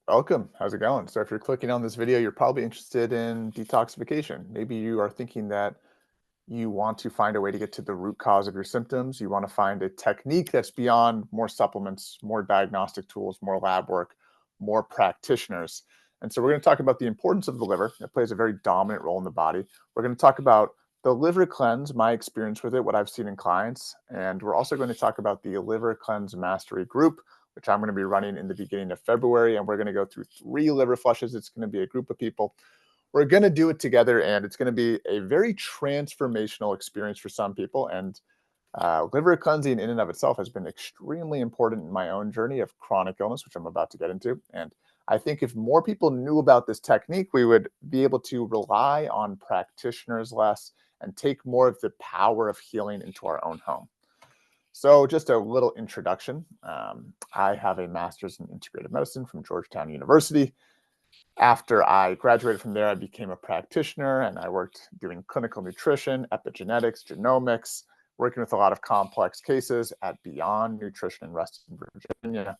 Welcome. How's it going? So if you're clicking on this video, you're probably interested in detoxification. Maybe you are thinking that you want to find a way to get to the root cause of your symptoms. You want to find a technique that's beyond more supplements, more diagnostic tools, more lab work, more practitioners. And so we're going to talk about the importance of the liver. It plays a very dominant role in the body. We're going to talk about the liver cleanse, my experience with it, what I've seen in clients. And we're also going to talk about the liver cleanse mastery group, which I'm going to be running in the beginning of February. And we're going to go through 3 liver flushes. It's going to be a group of people. We're going to do it together, and it's going to be a very transformational experience for some people. And liver cleansing in and of itself has been extremely important in my own journey of chronic illness, which I'm about to get into. And I think if more people knew about this technique, we would be able to rely on practitioners less and take more of the power of healing into our own home. So, just a little introduction. I have a master's in integrative medicine from Georgetown University. After I graduated from there, I became a practitioner and I worked doing clinical nutrition, epigenetics, genomics, working with a lot of complex cases at Beyond Nutrition in Reston, Virginia.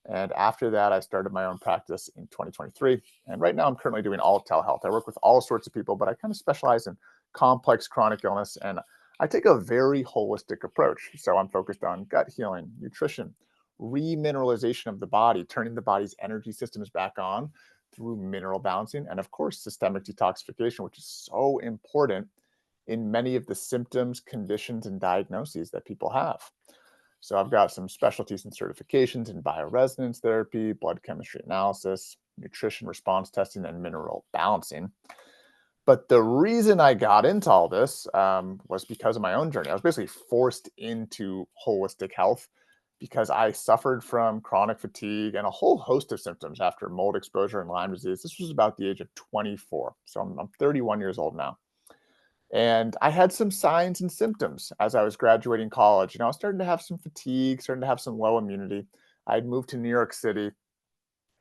And after that, I started my own practice in 2023. And right now, I'm currently doing all telehealth. I work with all sorts of people, but I kind of specialize in complex chronic illness. And I take a very holistic approach. So I'm focused on gut healing, nutrition, remineralization of the body, turning the body's energy systems back on through mineral balancing, and of course, systemic detoxification, which is so important in many of the symptoms, conditions, and diagnoses that people have. So I've got some specialties and certifications in bioresonance therapy, blood chemistry analysis, nutrition response testing, and mineral balancing. But the reason I got into all this was because of my own journey. I was basically forced into holistic health because I suffered from chronic fatigue and a whole host of symptoms after mold exposure and Lyme disease. This was about the age of 24. So I'm 31 years old now. And I had some signs and symptoms as I was graduating college. I was starting to have some fatigue, starting to have some low immunity. I had moved to New York City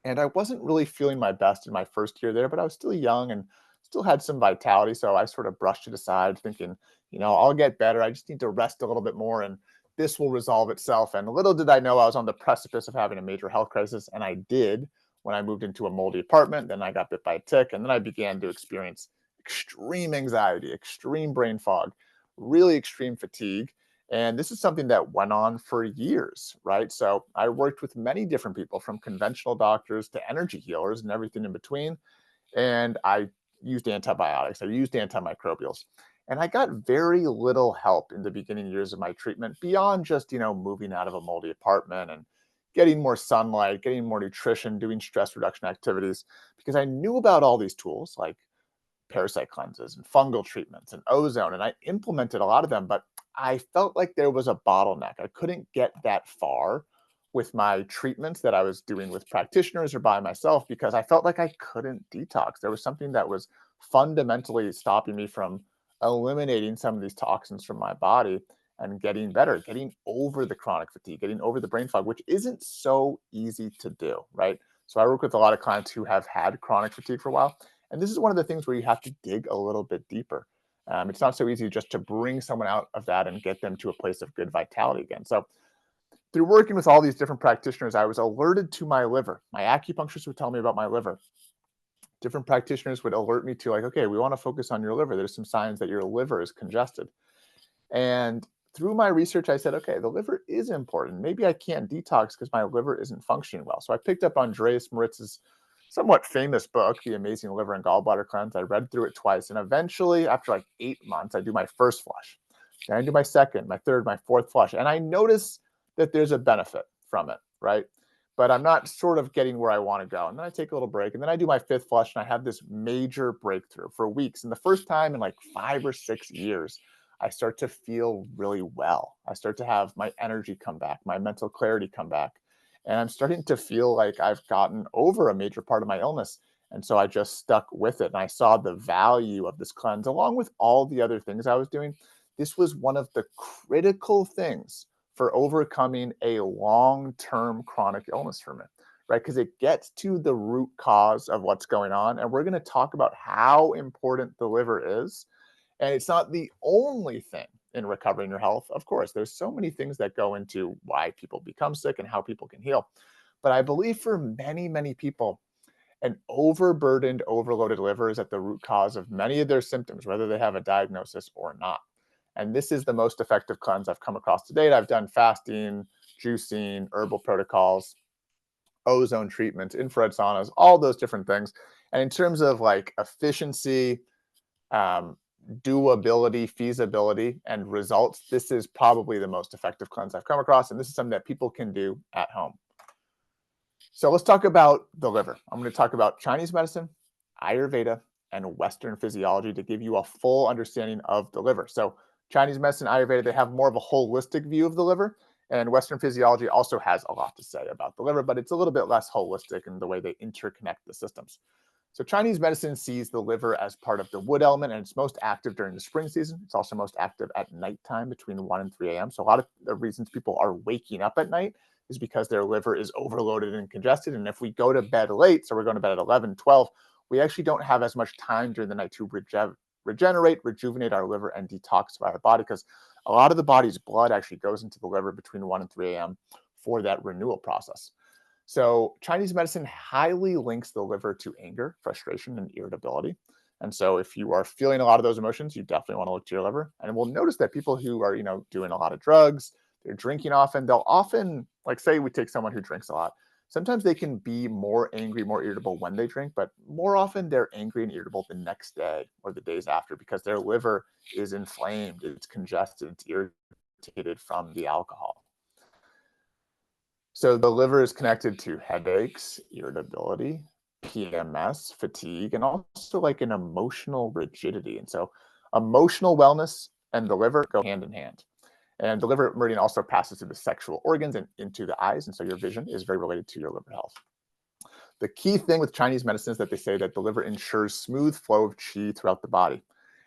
and I wasn't really feeling my best in my first year there, but I was still young and still had some vitality. So I sort of brushed it aside, thinking, I'll get better. I just need to rest a little bit more and this will resolve itself. And little did I know I was on the precipice of having a major health crisis. And I did when I moved into a moldy apartment. Then I got bit by a tick. And then I began to experience extreme anxiety, extreme brain fog, really extreme fatigue. And this is something that went on for years, right? So I worked with many different people from conventional doctors to energy healers and everything in between. And I used antibiotics, I used antimicrobials. And I got very little help in the beginning years of my treatment beyond just, moving out of a moldy apartment and getting more sunlight, getting more nutrition, doing stress reduction activities, because I knew about all these tools like parasite cleanses and fungal treatments and ozone. And I implemented a lot of them, but I felt like there was a bottleneck. I couldn't get that far with my treatments that I was doing with practitioners or by myself because I felt like I couldn't detox. There was something that was fundamentally stopping me from eliminating some of these toxins from my body and getting better, getting over the chronic fatigue, getting over the brain fog, which isn't so easy to do, right? So I work with a lot of clients who have had chronic fatigue for a while. And this is one of the things where you have to dig a little bit deeper. It's not so easy just to bring someone out of that and get them to a place of good vitality again. So, through working with all these different practitioners, I was alerted to my liver. My acupuncturist would tell me about my liver. Different practitioners would alert me to, like, okay, we want to focus on your liver. There's some signs that your liver is congested. And through my research, I said, okay, the liver is important. Maybe I can't detox because my liver isn't functioning well. So I picked up Andreas Moritz's somewhat famous book, The Amazing Liver and Gallbladder Cleanse. I read through it twice. And eventually, after like 8 months, I do my first flush. Then I do my second, my third, my fourth flush. And I notice that there's a benefit from it, right? But I'm not sort of getting where I want to go. And then I take a little break. And then I do my fifth flush and I have this major breakthrough for weeks. And the first time in like 5 or 6 years, I start to feel really well. I start to have my energy come back, my mental clarity come back. And I'm starting to feel like I've gotten over a major part of my illness. And so I just stuck with it. And I saw the value of this cleanse along with all the other things I was doing. This was one of the critical things for overcoming a long term chronic illness for me, right? Because it gets to the root cause of what's going on. And we're going to talk about how important the liver is. And it's not the only thing in recovering your health. Of course, there's so many things that go into why people become sick and how people can heal. But I believe for many, many people, An overburdened, overloaded liver is at the root cause of many of their symptoms, whether they have a diagnosis or not. And this is the most effective cleanse I've come across to date. I've done fasting, juicing, herbal protocols, ozone treatments, infrared saunas, all those different things. And in terms of like efficiency, um, doability, feasibility, and results, this is probably the most effective cleanse I've come across. And this is something that people can do at home. So let's talk about the liver. I'm going to talk about Chinese medicine, Ayurveda, and Western physiology to give you a full understanding of the liver. So Chinese medicine, Ayurveda, they have more of a holistic view of the liver. And Western physiology also has a lot to say about the liver, but it's a little bit less holistic in the way they interconnect the systems. So Chinese medicine sees the liver as part of the wood element, and it's most active during the spring season. It's also most active at nighttime between 1 and 3 a.m. So a lot of the reasons people are waking up at night is because their liver is overloaded and congested. And if we go to bed late, so we're going to bed at 11, 12, we actually don't have as much time during the night to regenerate, rejuvenate our liver, and detoxify our body, because a lot of the body's blood actually goes into the liver between 1 and 3 a.m. for that renewal process. So Chinese medicine highly links the liver to anger, frustration, and irritability. And so if you are feeling a lot of those emotions, you definitely want to look to your liver. And we'll notice that people who are, doing a lot of drugs, they're drinking often, they'll often, like say we take someone who drinks a lot, sometimes they can be more angry, more irritable when they drink, but more often they're angry and irritable the next day or the days after because their liver is inflamed, it's congested, it's irritated from the alcohol. So the liver is connected to headaches, irritability, PMS, fatigue, and also like an emotional rigidity. And so emotional wellness and the liver go hand in hand. And the liver meridian also passes through the sexual organs and into the eyes. And so your vision is very related to your liver health. The key thing with Chinese medicine is that they say that the liver ensures smooth flow of qi throughout the body.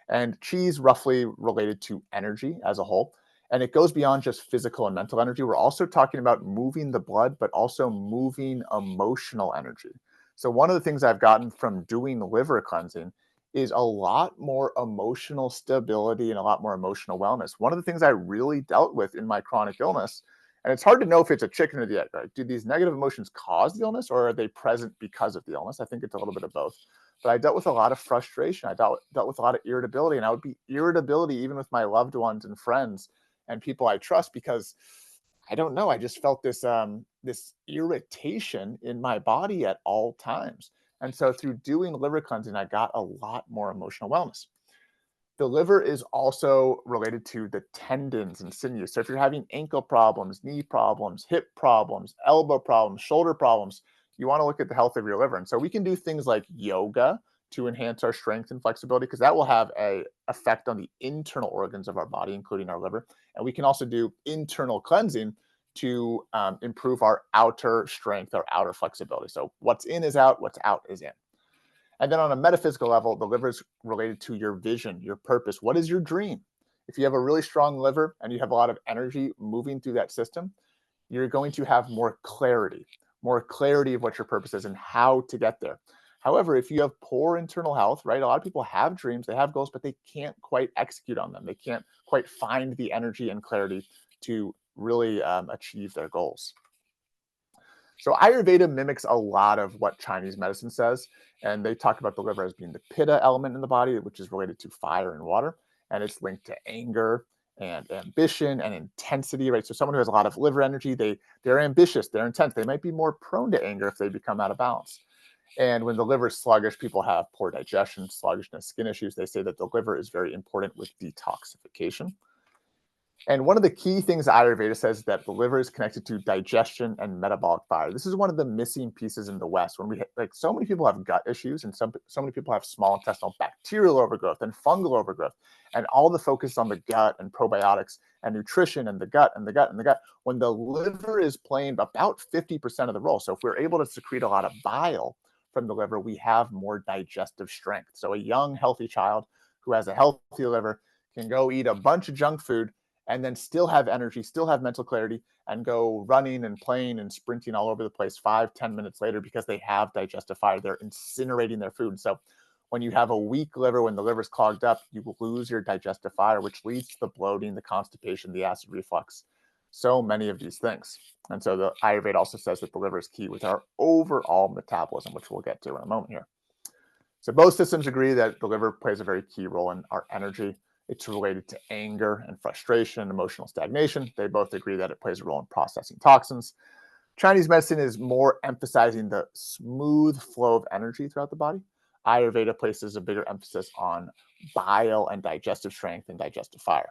And qi is roughly related to energy as a whole. And it goes beyond just physical and mental energy. We're also talking about moving the blood, but also moving emotional energy. So, one of the things I've gotten from doing liver cleansing is a lot more emotional stability and a lot more emotional wellness. One of the things I really dealt with in my chronic illness, and it's hard to know if it's a chicken or the egg, right? Do these negative emotions cause the illness or are they present because of the illness? I think it's a little bit of both. But I dealt with a lot of frustration. I dealt with a lot of irritability, and I would be irritability even with my loved ones and friends and people I trust because I don't know. I just felt this irritation in my body at all times. And so through doing liver cleansing, I got a lot more emotional wellness. The liver is also related to the tendons and sinews. So if you're having ankle problems, knee problems, hip problems, elbow problems, shoulder problems, you want to look at the health of your liver. And so we can do things like yoga to enhance our strength and flexibility because that will have a effect on the internal organs of our body, including our liver. And we can also do internal cleansing to improve our outer strength, our outer flexibility. So what's in is out, what's out is in. And then on a metaphysical level, the liver is related to your vision, your purpose. What is your dream? If you have a really strong liver and you have a lot of energy moving through that system, you're going to have more clarity of what your purpose is and how to get there. However, if you have poor internal health, right, a lot of people have dreams, they have goals, but they can't quite execute on them. They can't quite find the energy and clarity to really achieve their goals. So Ayurveda mimics a lot of what Chinese medicine says, and they talk about the liver as being the pitta element in the body, which is related to fire and water, and it's linked to anger and ambition and intensity, right? So someone who has a lot of liver energy, they're ambitious, they're intense, they might be more prone to anger if they become out of balance. And when the liver is sluggish, people have poor digestion, sluggishness, skin issues. They say that the liver is very important with detoxification. And one of the key things Ayurveda says is that the liver is connected to digestion and metabolic fire. This is one of the missing pieces in the West. When we like so many people have gut issues, and so many people have small intestinal bacterial overgrowth and fungal overgrowth, and all the focus on the gut and probiotics and nutrition and the gut and the gut and the gut. When the liver is playing about 50% of the role, so if we're able to secrete a lot of bile from the liver, we have more digestive strength. So a young, healthy child who has a healthy liver can go eat a bunch of junk food and then still have energy, still have mental clarity, and go running and playing and sprinting all over the place 5, 10 minutes later because they have digestive fire. They're incinerating their food. So when you have a weak liver, when the liver's clogged up, you will lose your digestive fire, which leads to the bloating, the constipation, the acid reflux. so many of these things. And so the Ayurveda also says that the liver is key with our overall metabolism, which we'll get to in a moment here. So both systems agree that the liver plays a very key role in our energy. It's related to anger and frustration, emotional stagnation. They both agree that it plays a role in processing toxins. Chinese medicine is more emphasizing the smooth flow of energy throughout the body. Ayurveda places a bigger emphasis on bile and digestive strength and digestive fire.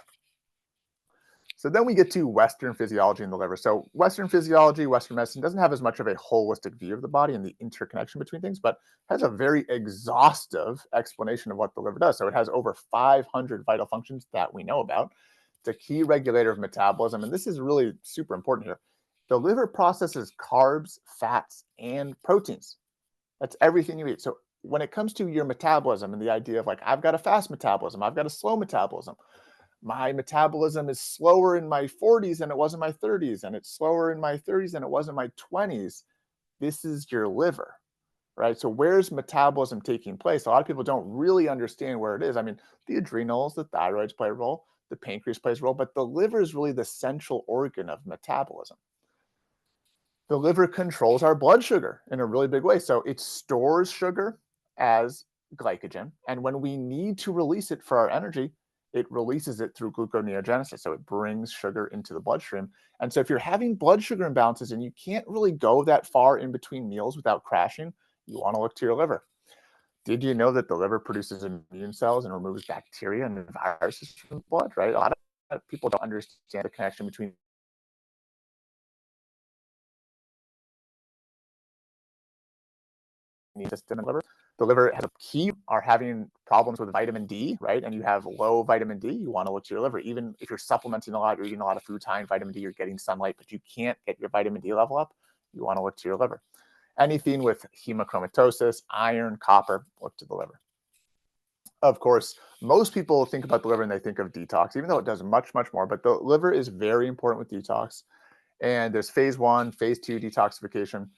So then we get to Western physiology in the liver. So Western physiology, Western medicine doesn't have as much of a holistic view of the body and the interconnection between things, but has a very exhaustive explanation of what the liver does. So it has over 500 vital functions that we know about. It's a key regulator of metabolism, and this is really super important here. The liver processes carbs, fats, and proteins. That's everything you eat. So when it comes to your metabolism and the idea of like, I've got a fast metabolism, I've got a slow metabolism, my metabolism is slower in my 40s than it was in my 30s, and it's slower in my 30s than it was in my 20s. This is your liver, right? So where's metabolism taking place? A lot of people don't really understand where it is. I mean, the adrenals, the thyroids play a role, the pancreas plays a role, but the liver is really the central organ of metabolism. The liver controls our blood sugar in a really big way. So it stores sugar as glycogen. And when we need to release it for our energy, it releases it through gluconeogenesis. So it brings sugar into the bloodstream. And so if you're having blood sugar imbalances and you can't really go that far in between meals without crashing, you want to look to your liver. Did you know that the liver produces immune cells and removes bacteria and viruses from the blood, right? A lot of people don't understand the connection between system and liver. The liver has a key are having problems with vitamin D, right? And you have low vitamin D, you want to look to your liver. Even if you're supplementing a lot, you're eating a lot of foods high in vitamin D, you're getting sunlight, but you can't get your vitamin D level up, you want to look to your liver. Anything with hemochromatosis, iron, copper, look to the liver. Of course, most people think about the liver and they think of detox, even though it does much, much more. But the liver is very important with detox. And there's phase one, phase two detoxification.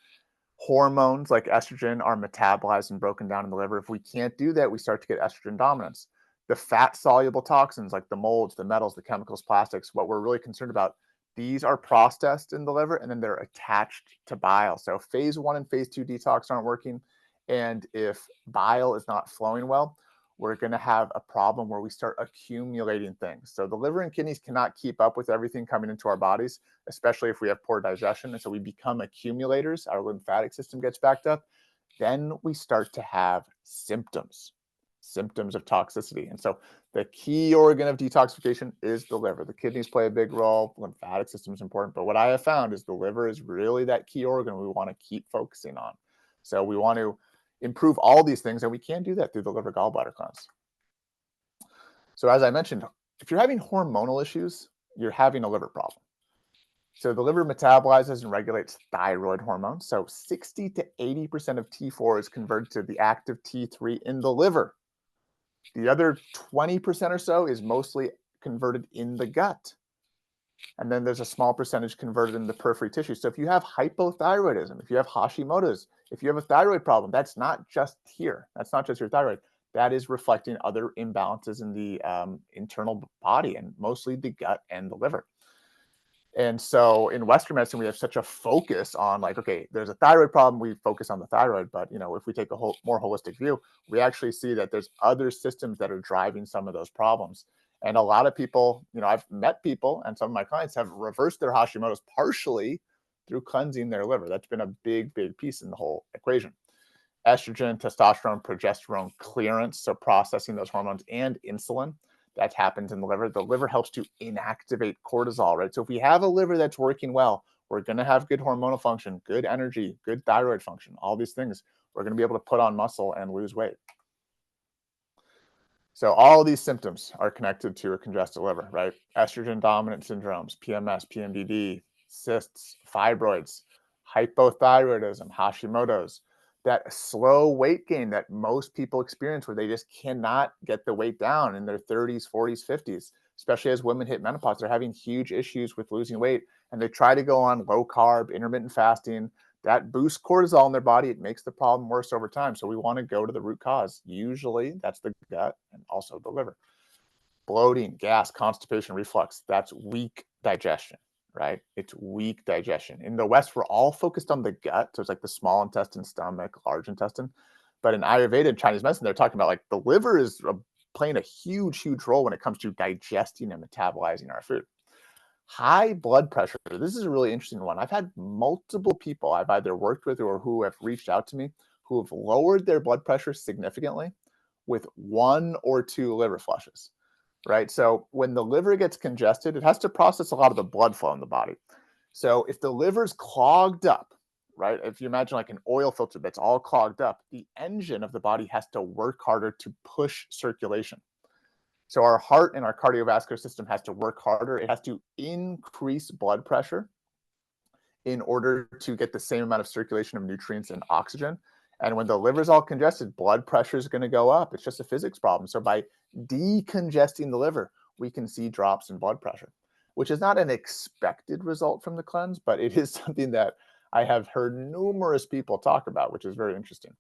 Hormones like estrogen are metabolized and broken down in the liver. If we can't do that, we start to get estrogen dominance. The fat soluble toxins like the molds, the metals, the chemicals, plastics, what we're really concerned about, these are processed in the liver and then they're attached to bile. So phase one and phase two detox aren't working. And if bile is not flowing well, we're going to have a problem where we start accumulating things. So the liver and kidneys cannot keep up with everything coming into our bodies, especially if we have poor digestion. And so we become accumulators. Our lymphatic system gets backed up. Then we start to have symptoms of toxicity. And so the key organ of detoxification is the liver. The kidneys play a big role. Lymphatic system is important. But what I have found is the liver is really that key organ we want to keep focusing on. So we want to improve all these things, and we can do that through the liver gallbladder cleanse. So as I mentioned, if you're having hormonal issues, you're having a liver problem. So the liver metabolizes and regulates thyroid hormone. So 60 to 80% of T4 is converted to the active T3 in the liver. The other 20% or so is mostly converted in the gut. And then there's a small percentage converted in the periphery tissue. So if you have hypothyroidism, if you have Hashimoto's, if you have a thyroid problem, that's not just here. That's not just your thyroid. That is reflecting other imbalances in the internal body and mostly the gut and the liver. And so in Western medicine, we have such a focus on like, okay, there's a thyroid problem, we focus on the thyroid. But if we take a more holistic view, we actually see that there's other systems that are driving some of those problems. And a lot of people, I've met people and some of my clients have reversed their Hashimoto's partially through cleansing their liver. That's been a big, big piece in the whole equation. Estrogen, testosterone, progesterone clearance, so processing those hormones, and insulin that happens in the liver. The liver helps to inactivate cortisol, right? So if we have a liver that's working well, we're going to have good hormonal function, good energy, good thyroid function, all these things. We're going to be able to put on muscle and lose weight. So all of these symptoms are connected to a congested liver, right? Estrogen dominant syndromes, PMS, PMDD, cysts, fibroids, hypothyroidism, Hashimoto's, that slow weight gain that most people experience where they just cannot get the weight down in their 30s, 40s, 50s, especially as women hit menopause. They're having huge issues with losing weight and they try to go on low carb, intermittent fasting. That boosts cortisol in their body. It makes the problem worse over time. So we want to go to the root cause. Usually that's the gut and also the liver. Bloating, gas, constipation, reflux, that's weak digestion, right? It's weak digestion. In the West, we're all focused on the gut. So it's like the small intestine, stomach, large intestine. But in Ayurveda and Chinese medicine, they're talking about like the liver is playing a huge, huge role when it comes to digesting and metabolizing our food. High blood pressure. This is a really interesting one. I've had multiple people I've either worked with or who have reached out to me who have lowered their blood pressure significantly with 1 or 2 liver flushes, right? So when the liver gets congested, it has to process a lot of the blood flow in the body. So if the liver's clogged up, right? If you imagine like an oil filter that's all clogged up, the engine of the body has to work harder to push circulation. So our heart and our cardiovascular system has to work harder. It has to increase blood pressure in order to get the same amount of circulation of nutrients and oxygen. And when the liver's all congested, blood pressure is going to go up. It's just a physics problem. So by decongesting the liver, we can see drops in blood pressure, which is not an expected result from the cleanse, but it is something that I have heard numerous people talk about, which is very interesting.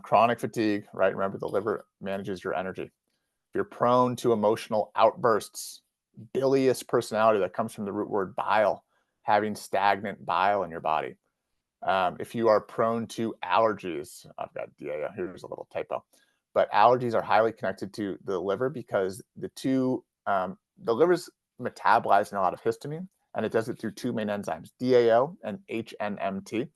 Chronic fatigue, right? Remember, the liver manages your energy. If you're prone to emotional outbursts, bilious personality that comes from the root word bile, having stagnant bile in your body. If you are prone to allergies, I've got DAO, here's a little typo, but allergies are highly connected to the liver because the liver's metabolizing a lot of histamine, and it does it through 2 main enzymes, DAO and HNMT.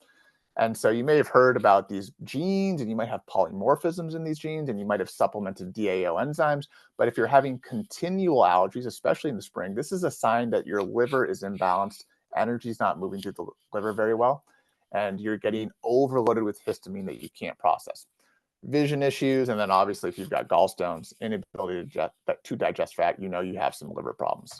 And so you may have heard about these genes, and you might have polymorphisms in these genes, and you might have supplemented DAO enzymes. But if you're having continual allergies, especially in the spring, this is a sign that your liver is imbalanced. Energy is not moving through the liver very well, and you're getting overloaded with histamine that you can't process. Vision issues, and then obviously if you've got gallstones, inability to digest fat, you know you have some liver problems.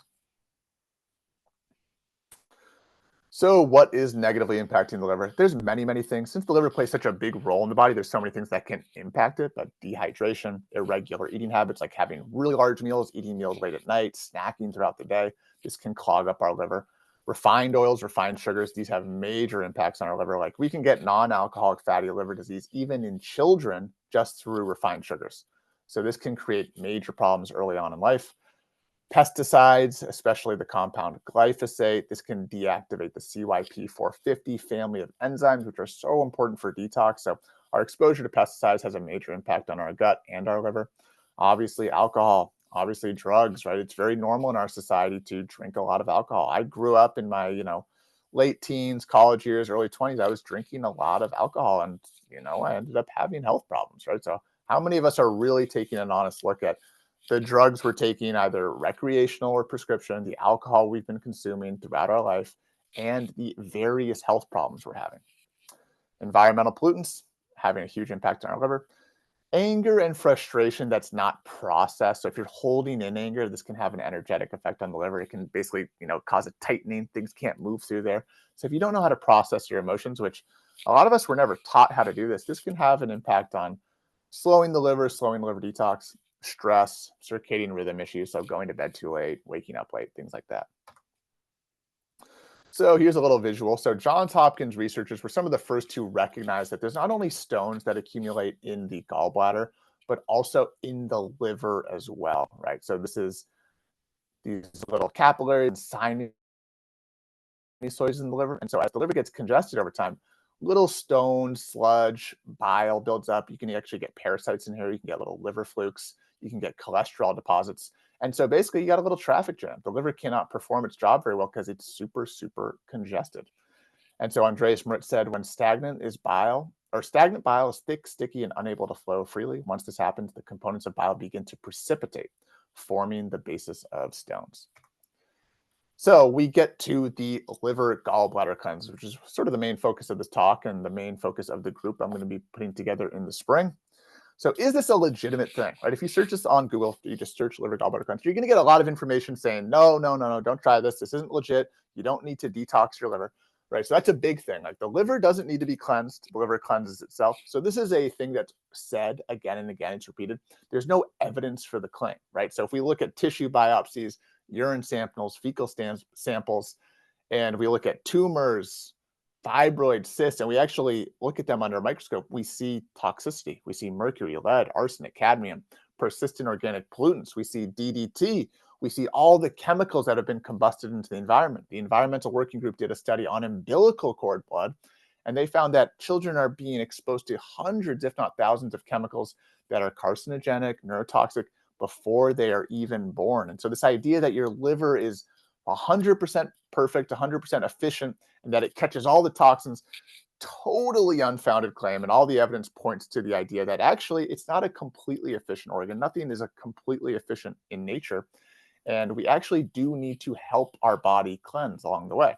So what is negatively impacting the liver? There's many, many things. Since the liver plays such a big role in the body, there's so many things that can impact it, but dehydration, irregular eating habits, like having really large meals, eating meals late at night, snacking throughout the day, this can clog up our liver. Refined oils, refined sugars, these have major impacts on our liver. Like we can get non-alcoholic fatty liver disease even in children just through refined sugars. So this can create major problems early on in life. Pesticides, especially the compound glyphosate, this can deactivate the CYP450 family of enzymes, which are so important for detox. So our exposure to pesticides has a major impact on our gut and our liver. Obviously, alcohol, obviously drugs, right? It's very normal in our society to drink a lot of alcohol. I grew up in my, late teens, college years, early 20s. I was drinking a lot of alcohol and, I ended up having health problems, right? So how many of us are really taking an honest look at the drugs we're taking, either recreational or prescription, the alcohol we've been consuming throughout our life, and the various health problems we're having? Environmental pollutants having a huge impact on our liver. Anger and frustration that's not processed. So if you're holding in anger, this can have an energetic effect on the liver. It can basically, cause a tightening. Things can't move through there. So if you don't know how to process your emotions, which a lot of us were never taught how to do this can have an impact on slowing the liver detox, stress, circadian rhythm issues. So going to bed too late, waking up late, things like that. So here's a little visual. So Johns Hopkins researchers were some of the first to recognize that there's not only stones that accumulate in the gallbladder, but also in the liver as well, right? So this is these little capillaries and sinusoids in the liver. And so as the liver gets congested over time, little stones, sludge, bile builds up. You can actually get parasites in here. You can get little liver flukes. You can get cholesterol deposits. And so basically you got a little traffic jam. The liver cannot perform its job very well because it's super, super congested. And so Andreas Moritz said, when stagnant bile is thick, sticky, and unable to flow freely. Once this happens, the components of bile begin to precipitate, forming the basis of stones. So we get to the liver gallbladder cleanse, which is sort of the main focus of this talk and the main focus of the group I'm going to be putting together in the spring. So is this a legitimate thing, right? If you search this on Google, you just search liver gallbladder cleanse, you're going to get a lot of information saying, no, don't try this. This isn't legit. You don't need to detox your liver, right? So that's a big thing. Like the liver doesn't need to be cleansed. The liver cleanses itself. So this is a thing that's said again and again. It's repeated. There's no evidence for the claim, right? So if we look at tissue biopsies, urine samples, fecal samples, and we look at tumors, fibroid cysts, and we actually look at them under a microscope, we see toxicity. We see mercury, lead, arsenic, cadmium, persistent organic pollutants. We see DDT. We see all the chemicals that have been combusted into the environment. The Environmental Working Group did a study on umbilical cord blood, and they found that children are being exposed to hundreds, if not thousands, of chemicals that are carcinogenic, neurotoxic before they are even born. And so, this idea that your liver is 100% perfect, 100% efficient, and that it catches all the toxins, totally unfounded claim. And all the evidence points to the idea that actually it's not a completely efficient organ. Nothing is a completely efficient in nature. And we actually do need to help our body cleanse along the way.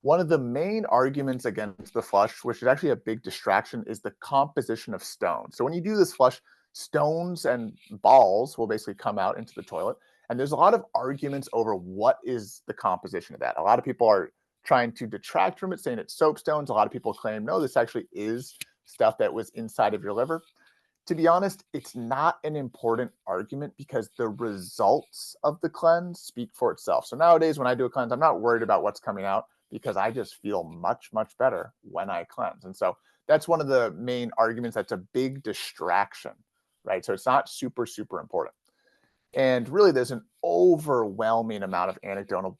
One of the main arguments against the flush, which is actually a big distraction, is the composition of stones. So when you do this flush, stones and balls will basically come out into the toilet. And there's a lot of arguments over what is the composition of that. A lot of people are trying to detract from it, saying it's soapstones. A lot of people claim, no, this actually is stuff that was inside of your liver. To be honest, it's not an important argument because the results of the cleanse speak for itself. So nowadays, when I do a cleanse, I'm not worried about what's coming out because I just feel much, much better when I cleanse. And so that's one of the main arguments that's a big distraction, right? So it's not super, super important. And really, there's an overwhelming amount of anecdotal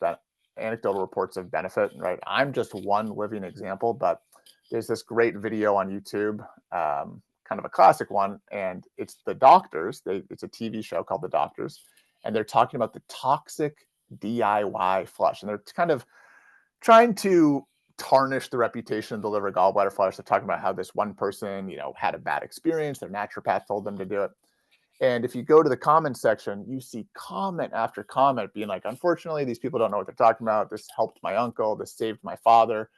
reports of benefit, right? I'm just one living example, but there's this great video on YouTube, kind of a classic one, and it's the doctors. It's a TV show called The Doctors, and they're talking about the toxic DIY flush, and they're kind of trying to tarnish the reputation of the liver gallbladder flush. They're talking about how this one person, had a bad experience. Their naturopath told them to do it. And if you go to the comment section, you see comment after comment being like, unfortunately, these people don't know what they're talking about. This helped my uncle. This saved my father.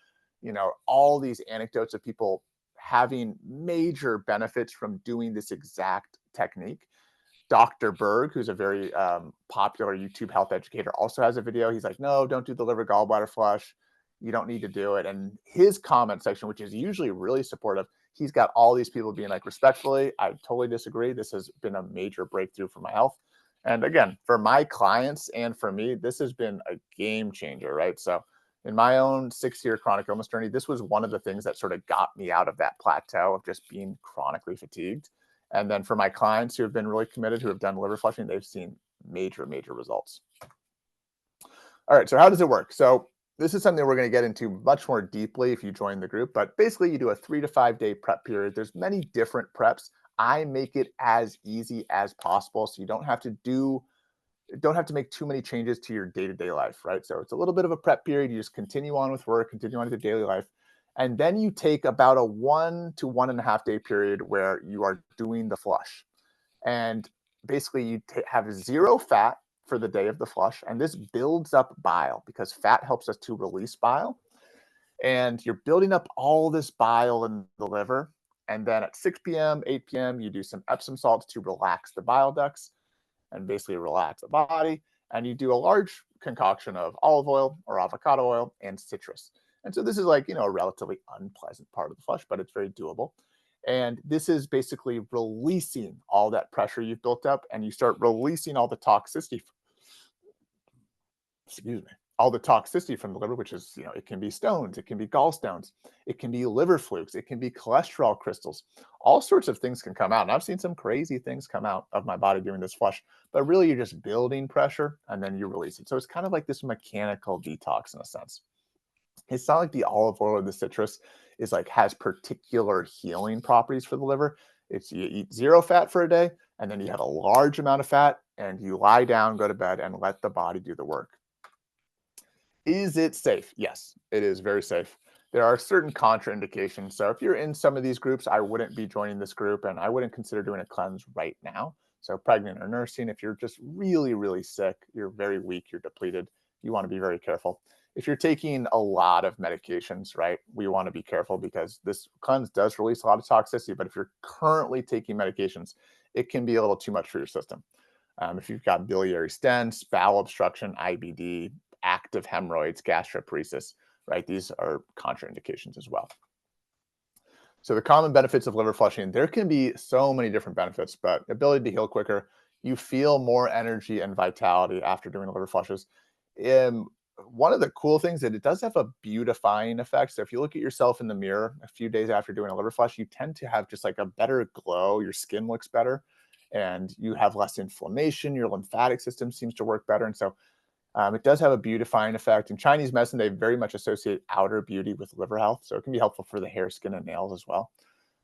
All these anecdotes of people having major benefits from doing this exact technique. Dr. Berg, who's a very popular YouTube health educator, also has a video. He's like, no, don't do the liver gallbladder flush. You don't need to do it. And his comment section, which is usually really supportive, he's got all these people being like, respectfully, I totally disagree. This has been a major breakthrough for my health. And again, for my clients and for me, this has been a game changer, right? So in my own 6-year chronic illness journey, this was one of the things that sort of got me out of that plateau of just being chronically fatigued. And then for my clients who have been really committed, who have done liver flushing, they've seen major, major results. All right, so how does it work? So this is something we're going to get into much more deeply if you join the group, but basically you do a 3 to 5 day prep period. There's many different preps. I make it as easy as possible so you don't have to make too many changes to your day-to-day life, right? So it's a little bit of a prep period. You just continue on with work, continue on with your daily life. And then you take about a 1 to 1.5 day period where you are doing the flush. And basically you have zero fat for the day of the flush. And this builds up bile because fat helps us to release bile. And you're building up all this bile in the liver. And then at 6 p.m., 8 p.m., you do some Epsom salts to relax the bile ducts and basically relax the body. And you do a large concoction of olive oil or avocado oil and citrus. And so this is like, a relatively unpleasant part of the flush, but it's very doable. And this is basically releasing all that pressure you've built up, and you start releasing all the toxicity, all the toxicity from the liver, which is, it can be stones, it can be gallstones, it can be liver flukes, it can be cholesterol crystals. All sorts of things can come out. And I've seen some crazy things come out of my body doing this flush, but really you're just building pressure and then you release it. So it's kind of like this mechanical detox in a sense. It's not like the olive oil or the citrus has particular healing properties for the liver. It's you eat zero fat for a day, and then you have a large amount of fat, and you lie down, go to bed, and let the body do the work. Is it safe? Yes, it is very safe. There are certain contraindications. So if you're in some of these groups, I wouldn't be joining this group, and I wouldn't consider doing a cleanse right now. So pregnant or nursing, if you're just really, really sick, you're very weak, you're depleted, you want to be very careful. If you're taking a lot of medications, right, we want to be careful because this cleanse does release a lot of toxicity. But if you're currently taking medications, it can be a little too much for your system. If you've got biliary stents, bowel obstruction, IBD, active hemorrhoids, gastroparesis, right, these are contraindications as well. So the common benefits of liver flushing, there can be so many different benefits, but ability to heal quicker, you feel more energy and vitality after doing liver flushes. One of the cool things that it does have a beautifying effect. So if you look at yourself in the mirror a few days after doing a liver flush, you tend to have just like a better glow. Your skin looks better. and you have less inflammation. Your lymphatic system seems to work better. And so it does have a beautifying effect. In Chinese medicine, they very much associate outer beauty with liver health. So it can be helpful for the hair, skin, and nails as well.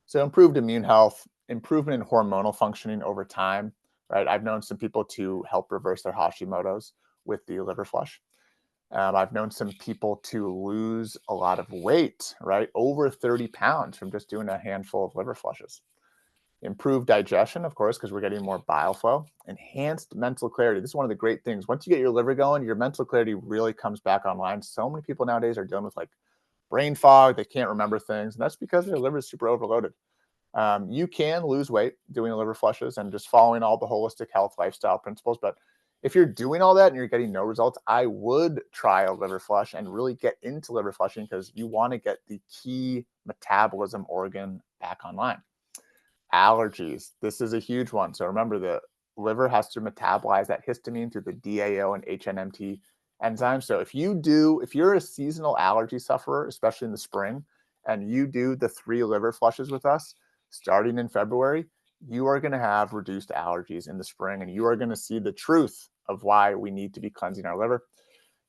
So improved immune health, improvement in hormonal functioning over time, right? I've known some people to help reverse their Hashimoto's with the liver flush. I've known some people to lose a lot of weight, right? Over 30 pounds from just doing a handful of liver flushes. Improved digestion, of course, because we're getting more bile flow. Enhanced mental clarity. This is one of the great things. Once you get your liver going, your mental clarity really comes back online. So many people nowadays are dealing with like brain fog. They can't remember things. And that's because their liver is super overloaded. You can lose weight doing liver flushes and just following all the holistic health lifestyle principles. But if you're doing all that and you're getting no results, I would try a liver flush and really get into liver flushing because you want to get the key metabolism organ back online. Allergies. This is a huge one. So remember, the liver has to metabolize that histamine through the DAO and HNMT enzymes. So if you're a seasonal allergy sufferer, especially in the spring, and you do the 3 liver flushes with us starting in February, you are going to have reduced allergies in the spring, and you are going to see the truth of why we need to be cleansing our liver.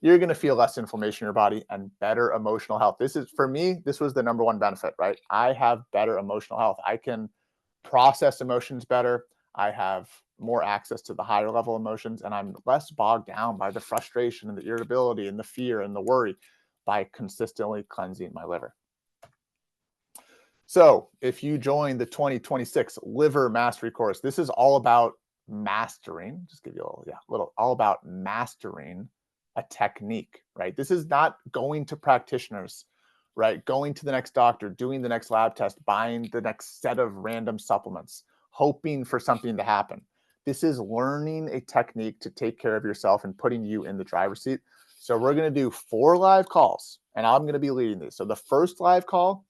You're going to feel less inflammation in your body and better emotional health. This is, for me, this was the number one benefit, right? I have better emotional health. I can process emotions better. I have more access to the higher level emotions, and I'm less bogged down by the frustration and the irritability and the fear and the worry by consistently cleansing my liver. So if you join the 2026 Liver Mastery course, this is all about mastering, just give you all about mastering a technique, right? This is not going to practitioners, right? Going to the next doctor, doing the next lab test, buying the next set of random supplements, hoping for something to happen. This is learning a technique to take care of yourself and putting you in the driver's seat. So we're going to do 4 live calls, and I'm going to be leading these. So the first live call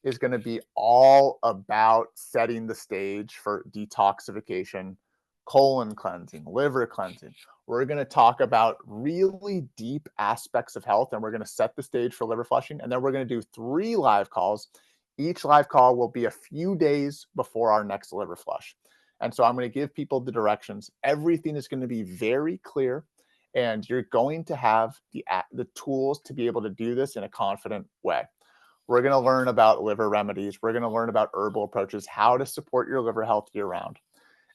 is going to be all about setting the stage for detoxification, colon cleansing, liver cleansing. We're going to talk about really deep aspects of health, and we're going to set the stage for liver flushing. And then we're going to do 3 live calls. Each live call will be a few days before our next liver flush. And so I'm going to give people the directions. Everything is going to be very clear, and you're going to have the tools to be able to do this in a confident way. We're going to learn about liver remedies. We're going to learn about herbal approaches, how to support your liver health year round.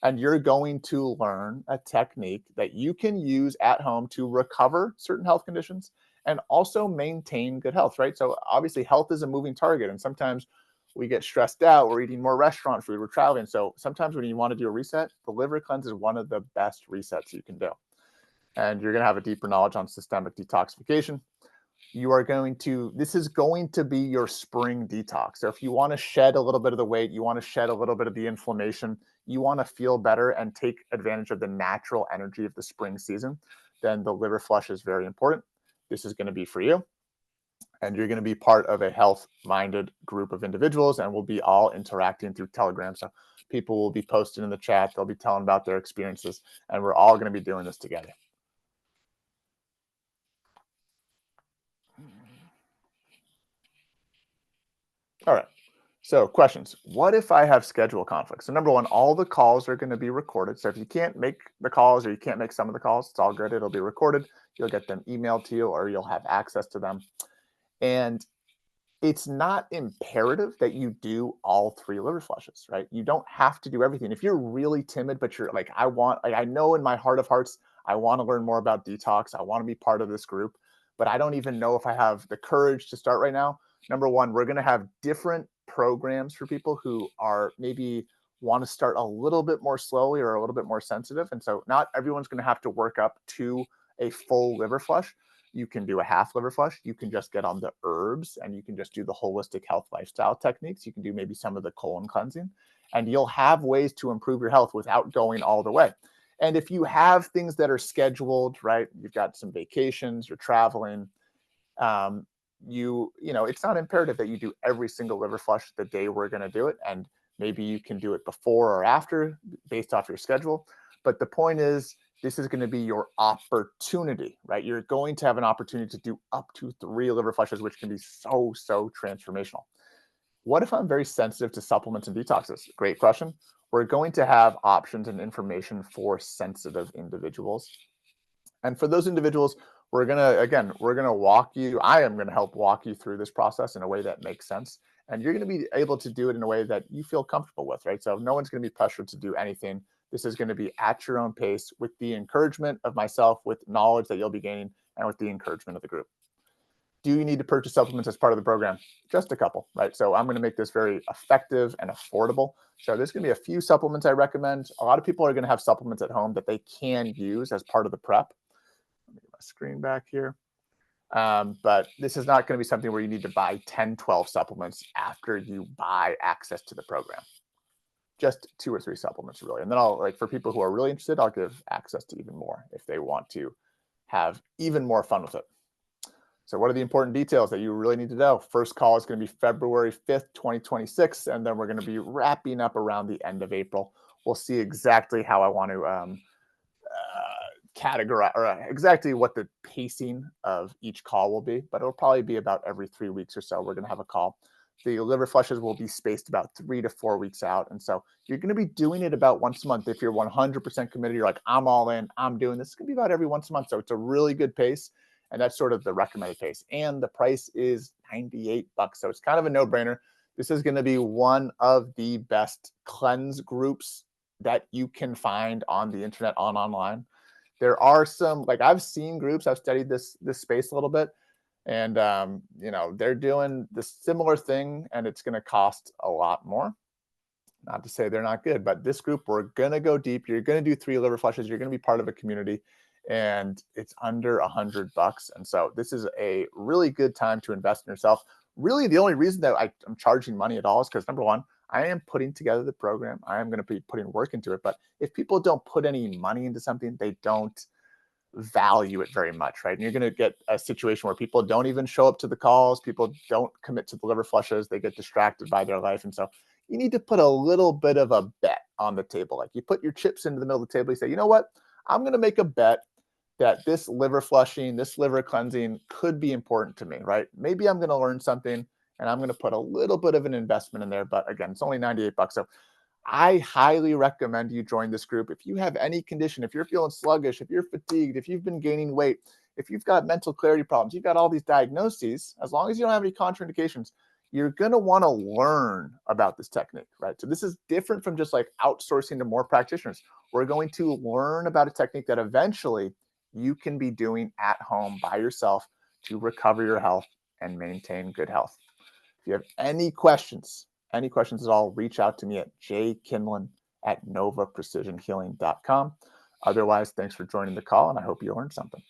And you're going to learn a technique that you can use at home to recover certain health conditions and also maintain good health, right? So obviously health is a moving target. And sometimes we get stressed out. We're eating more restaurant food. We're traveling. So sometimes when you want to do a reset, the liver cleanse is one of the best resets you can do. And you're going to have a deeper knowledge on systemic detoxification. This is going to be your spring detox. So if you want to shed a little bit of the weight, you want to shed a little bit of the inflammation, you want to feel better and take advantage of the natural energy of the spring season, then the liver flush is very important. This is going to be for you. And you're going to be part of a health-minded group of individuals, and we'll be all interacting through Telegram. So people will be posting in the chat. They'll be telling about their experiences, and we're all going to be doing this together. All right. So questions. What if I have schedule conflicts? So number one, all the calls are going to be recorded. So if you can't make the calls or you can't make some of the calls, it's all good. It'll be recorded. You'll get them emailed to you or you'll have access to them. And it's not imperative that you do all 3 liver flushes, right? You don't have to do everything. If you're really timid, but you're like, I know in my heart of hearts, I want to learn more about detox. I want to be part of this group, but I don't even know if I have the courage to start right now. Number one, we're going to have different programs for people who are maybe want to start a little bit more slowly or a little bit more sensitive. And so not everyone's going to have to work up to a full liver flush. You can do a half liver flush. You can just get on the herbs and you can just do the holistic health lifestyle techniques. You can do maybe some of the colon cleansing, and you'll have ways to improve your health without going all the way. And if you have things that are scheduled, right, you've got some vacations, you're traveling, it's not imperative that you do every single liver flush the day we're going to do it. And maybe you can do it before or after based off your schedule. But the point is, this is going to be your opportunity, right? You're going to have an opportunity to do up to 3 liver flushes, which can be so transformational. What if I'm very sensitive to supplements and detoxes? Great question. we're going to have options and information for sensitive individuals. And for those individuals, we're gonna walk you. I am gonna help walk you through this process in a way that makes sense. And you're gonna be able to do it in a way that you feel comfortable with, right? So no one's gonna be pressured to do anything. This is gonna be at your own pace with the encouragement of myself, with knowledge that you'll be gaining, and with the encouragement of the group. Do you need to purchase supplements as part of the program? Just a couple, right? So I'm going to make this very effective and affordable. So there's going to be a few supplements I recommend. A lot of people are going to have supplements at home that they can use as part of the prep. Let me get my screen back here. But this is not going to be something where you need to buy 10, 12 supplements after you buy access to the program. Just 2 or 3 supplements, really. And then for people who are really interested, I'll give access to even more if they want to have even more fun with it. So what are the important details that you really need to know? First call is going to be February 5th, 2026, and then we're going to be wrapping up around the end of April. We'll see exactly how I want to categorize, or exactly what the pacing of each call will be, but it'll probably be about every 3 weeks or so. We're going to have a call. The liver flushes will be spaced about 3 to 4 weeks out. And so you're going to be doing it about once a month. If you're 100% committed, you're like, I'm all in, I'm doing this. It's going to be about every once a month. So it's a really good pace. And that's sort of the recommended pace. And the price is $98. So it's kind of a no-brainer. This is going to be one of the best cleanse groups that you can find on the internet, online. There are some, like, I've seen groups, I've studied this space a little bit, and they're doing the similar thing, and it's going to cost a lot more. Not to say they're not good, but this group, we're going to go deep. You're going to do 3 liver flushes. You're going to be part of a community, and it's under $100. And so this is a really good time to invest in yourself. Really, the only reason that I'm charging money at all is because, number one, I am putting together the program. I am going to be putting work into it. But if people don't put any money into something, they don't value it very much, right? And you're going to get a situation where people don't even show up to the calls. People don't commit to the liver flushes. They get distracted by their life. And so you need to put a little bit of a bet on the table. Like, you put your chips into the middle of the table. You say, you know what? I'm going to make a bet that this liver flushing, this liver cleansing could be important to me, right? Maybe I'm going to learn something, and I'm going to put a little bit of an investment in there. But again, it's only $98. So I highly recommend you join this group. If you have any condition, if you're feeling sluggish, if you're fatigued, if you've been gaining weight, if you've got mental clarity problems, you've got all these diagnoses, as long as you don't have any contraindications, you're going to want to learn about this technique, right? So this is different from just like outsourcing to more practitioners. We're going to learn about a technique that eventually you can be doing at home by yourself to recover your health and maintain good health. If you have any questions at all, reach out to me at jkinlan@novaprecisionhealing.com. Otherwise, thanks for joining the call, and I hope you learned something.